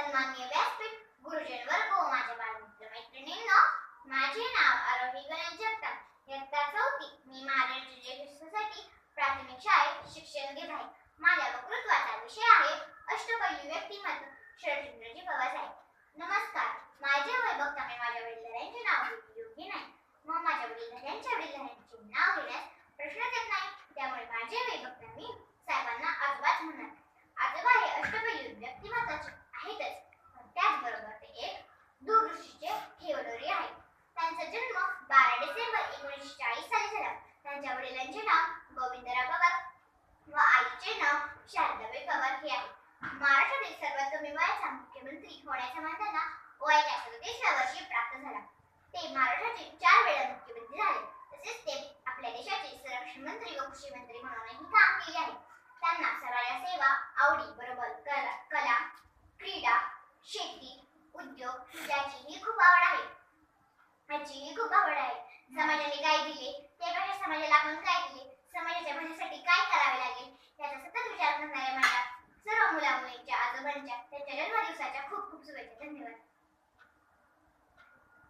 सन्माननीय व्यासपीठ, गुरुजन वर्ग व माझ्या बालमित्र मैत्रिणींनो, माझे नाव आरोही गणेश जगताप. इयत्ता 4थी. मी महाराष्ट्र सोसायटी प्राथमिक शाळेत शिक्षण घेत आहे. माझ्या वक्तृत्वाचा विषय आहे अष्टपैलू व्यक्तिमत्व शरदचंद्रजी पवार साहेब. नमस्कार. माझे वय बघता मी माझ्या वडिलांचे नाव घेतले योग्य नाही. मग माझ्या वडिलांच्या वडिलांचे नाव घेण्यास प्रश्नच येत नाही. त्यामुळे माझे वय बघता मी साहेबांना आजोबाच म्हणणार. आजोबा हे अष्टपैलू व्यक्तिमत्वाचे आहेतच, पण त्याचबरोबर ते एक दूरदृष्टीचे खेळाडू आहेत. त्यांचा जन्म 12 डिसेंबर 1940 साली झाला. त्यांच्या वडिलांचे नाव गोविंदराव पवार व आईचे नाव शारदाबाई पवार हे आहे. महाराष्ट्रातील सर्वात कमी वयाचा मुख्यमंत्री होण्याचा मान त्यांना वयाच्या 37व्या वर्षी प्राप्त झाला. ते महाराष्ट्राचे 4 वेळा मुख्यमंत्री झाले. तसेच ते आपल्या देशाचे संरक्षण मंत्री व कृषी मंत्री म्हणूनही काम केले आहे. त्यांना समाज सेवा, आवडी बरोबर कला, क्रीडा, शेती, उद्योग याचीही खूप आवड आहे. समाजाने काय दिले त्यापेक्षा समाजाला आपण काय दिले